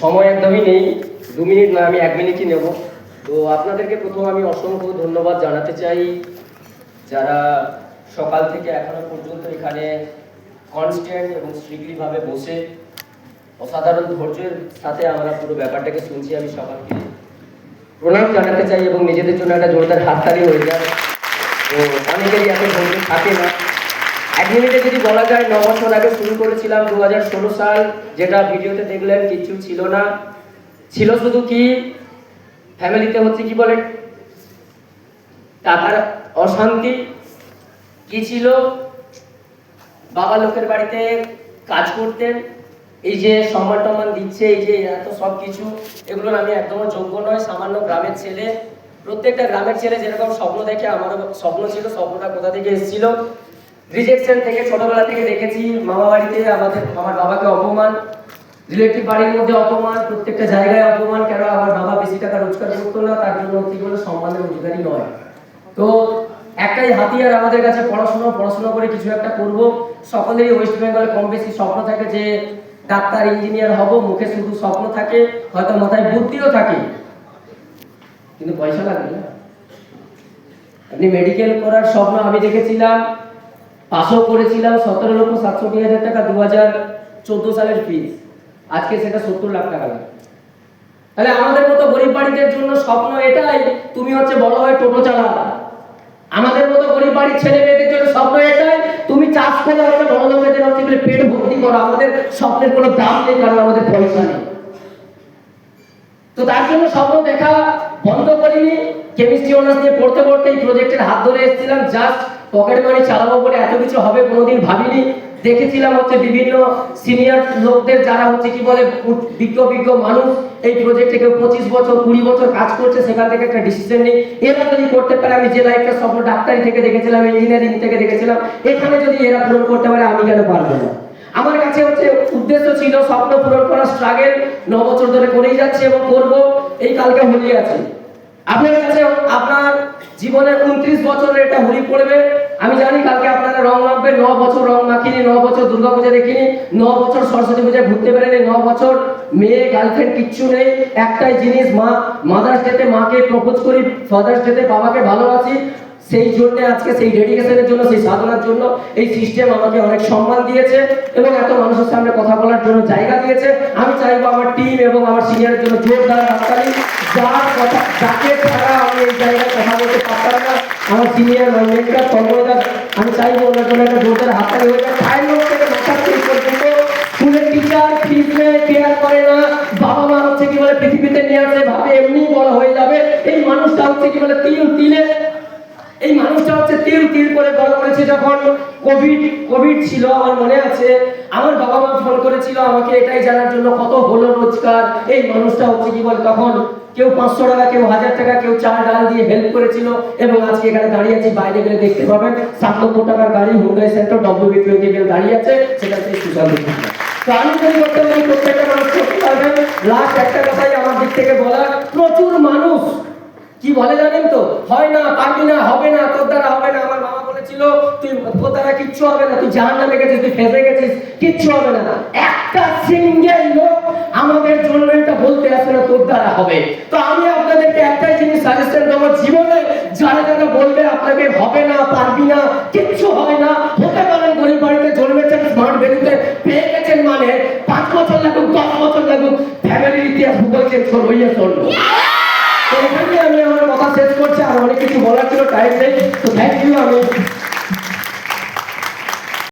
সময় একদমই নেই, 2 মিনিট না, আমি 1 মিনিটই নেব। তো আপনাদেরকে প্রথম আমি অসংখ্য ধন্যবাদ জানাতে চাই, যারা সকাল থেকে এখনো পর্যন্ত এখানে কনস্ট্যান্ট এবং স্ট্রিক্টলিভাবে বসে অসাধারণ ধৈর্যের সাথে আমরা পুরো ব্যাপারটাকে শুনছি। আমি সকালকে প্রণাম জানাতে চাই এবং নিজেদের জন্য একটা জোরদার হাততালি হয়ে যায়। তো অনেকেরই এত ধৈর্য থাকে না। 1 মিনিটে যদি বলা যায়, 9 বছর আগে শুরু করেছিলাম, 2016 সাল, যেটা ভিডিওতে দেখলেন কিছু ছিল না, ছিল শুধু কি ফ্যামিলিতে হচ্ছে কি বলে টাকার অশান্তি, কি ছিল বাবা লোকের বাড়িতে কাজ করতেন, এই যে সম্মান টম্মান দিচ্ছে, এই যে এত সব কিছু, এগুলোর আমি একদমই যোগ্য নয়। সামান্য গ্রামের ছেলে, প্রত্যেকটা গ্রামের ছেলে যেরকম স্বপ্ন দেখে, আমারও স্বপ্ন ছিল। স্বপ্নটা কোথা থেকে এসেছিল? রিজেকশন থেকে, ছোটবেলা থেকে দেখেছি মামা বাড়িতে আমার বাবাকে অপমান, রিলেটিভ বাড়ির মধ্যে অপমান, প্রত্যেকটা জায়গায় অপমান। কেন? আমার বাবা বেশি টাকা রোজগার করতো না, তার জন্য কি বলে সম্মানের অধিকারী নয়। তো একটাই হাতিয়ার আমাদের কাছে, পড়াশোনা করে কিছু একটা করব। সকলেরই ওয়েস্ট বেঙ্গলে কম বেশি স্বপ্ন থাকে যে ডাক্তার, ইঞ্জিনিয়ার হব, মুখে শুধু স্বপ্ন থাকে, হয়তো মাথায় বুদ্ধিও থাকে, কিন্তু পয়সা লাগবে না। আপনি মেডিকেল করার স্বপ্ন আমি দেখেছিলাম, পাসও করেছিলাম, 17,67,000 টাকা 2014 সালের ফিস, আজকে সেটা 70 লাখ টাকা লাগে। তাহলে আমাদের মতো গরিব বাড়িদের জন্য স্বপ্ন এটাই, তুমি হচ্ছে বড় হয়ে টোটো চালা। আমাদের মতো গরিব বাড়ির ছেলে মেয়েদের জন্য স্বপ্ন এটাই, তুমি চাষ করে হচ্ছে বড় লোকেদের হচ্ছে পেট ভর্তি করো। আমাদের স্বপ্নের কোনো দাম নেই, কারণ আমাদের পয়সা নেই। তো তার জন্য স্বপ্ন দেখা বন্ধ করিনি। কেমিস্ট্রি অনার্স নিয়ে পড়তে পড়তে এই প্রজেক্টের হাত ধরে এসেছিলাম, জাস্ট পকেট মানি চালাবো বলে। এত কিছু হবে কোনোদিন ভাবিনি। দেখেছিলাম হচ্ছে বিভিন্ন সিনিয়র লোকদের, যারা হচ্ছে কি বলে বিজ্ঞ মানুষ, এই প্রজেক্টে কেউ 25 বছর 20 বছর কাজ করছে, সেখান থেকে একটা ডিসিশন নেই। এরা যদি করতে পারে, আমি যে লাইফটা স্বপ্ন ডাক্তারি থেকে দেখেছিলাম, ইঞ্জিনিয়ারিং থেকে দেখেছিলাম, এখানে যদি এরা পূরণ করতে পারে, আমি কেন পারবো না? আমার কাছে হচ্ছে উদ্দেশ্য ছিল স্বপ্ন পূরণ করার, স্ট্রাগল 9 বছর ধরে করেই যাচ্ছি এবং করব। এই কালকে হোলি আছে, আপনার কাছে আপনার জীবনের 29 বছরের এটা হোলি পড়বে। আমি জানি কালকে আপনারা রং মাখবে। 9 বছর রং মাখিনি, 9 বছর দুর্গাপূজা দেখিনি, 9 বছর সরস্বতী পূজায় ঘুরতে পারেনি, 9 বছর মেয়ে গার্লফ্রেন্ড কিচ্ছু নেই। একটাই জিনিস, মাদার্স ডেতে মাকে প্রপোজ করি, ফাদার্স ডেতে বাবাকে ভালোবাসি। সেই জন্য আজকে সেই ডেডিকেশনের জন্য, সেই সাধনার জন্য এই সিস্টেম আমাকে অনেক সম্মান দিয়েছে এবং এত মানুষের সামনে কথা বলার জন্য জায়গা দিয়েছে। আমি চাইবো আমার টিম এবং আমার সিনিয়রের জন্য জোরদার হাততালি। যার কথা, যাকে ছাড়া আমি এই জায়গায় কথা বলতে পারতাম না, আমার সিনিয়র মেন্টর তন্ময়দা, আমি চাইবো ওনার জন্য একটা জোরদার হাততালি হয়ে যায়। 5 লোক থেকে মাথা ঠিক পর্যন্ত স্কুলের টিচার ফিস নেয়, কেয়ার করে না। বাবা মা হচ্ছে কি বলে পৃথিবীতে নিয়ে আসে, ভাবে এমনি বড় হয়ে যাবে। এই মানুষটা হচ্ছে কি বলে তিলে এই মানুষটা হচ্ছে তিল করে বড় করেছে। যখন কোভিড ছিল, আমার মনে আছে, আমার বাবা মা ফোন করেছিল আমাকে এটাই জানার জন্য কত হলো রোজগার। এই মানুষটা হচ্ছে কি বলে তখন কেউ 500 টাকা, কেউ 1000 টাকা, কেউ চাল ডাল দিয়ে হেল্প করেছিল এবং আজকে এখানে দাঁড়িয়ে আছি। বাইরে গেলে দেখতে পাবেন 7 লক্ষ টাকার গাড়ি, হুন্ডাই সেন্টার WB20 দাঁড়িয়ে আছে, সেটাতে সুশান্ত। তো আমি যদি করতে পারি, প্রত্যেকটা মানুষ করতে পারবেন। লাস্ট একটা কথাই আমার দিক থেকে বলার, প্রচুর মানুষ কি বলে জানেন তো, হয় না, পারবি না, হবে না, তোর দ্বারা হবে না। আমার বাবা বলেছিল, তোর দ্বারা কিচ্ছু হবে না, তুই জাহান্নামে গেছিস, তুই ফেঁসে গেছিস, কিচ্ছু হবে না। একটা সিঙ্গেল লোক আমাদের জন্য এটা বলতে আসে না তোর দ্বারা হবে। তো আমি আপনাদেরকে একটাই জিনিস সাজেশন দেবো, জীবনে যারা বলবে আপনাকে হবে না, পারবি না, কিচ্ছু হবে না, হতে পারেন গরিব বাড়িতে জন্মেছেন, স্মার্ট ভ্যালুতে পেয়ে গেছেন, মানে 5 বছর লাগুক, 10 বছর লাগুক, ফ্যামিলির ইতিহাস ভূগোল চেঞ্জ করবো, চলবো। তো এখানে আমি আমার কথা শেষ করছি, আর অনেক কিছু বলার ছিল, টাইম নেই। তো থ্যাংক ইউ। আমি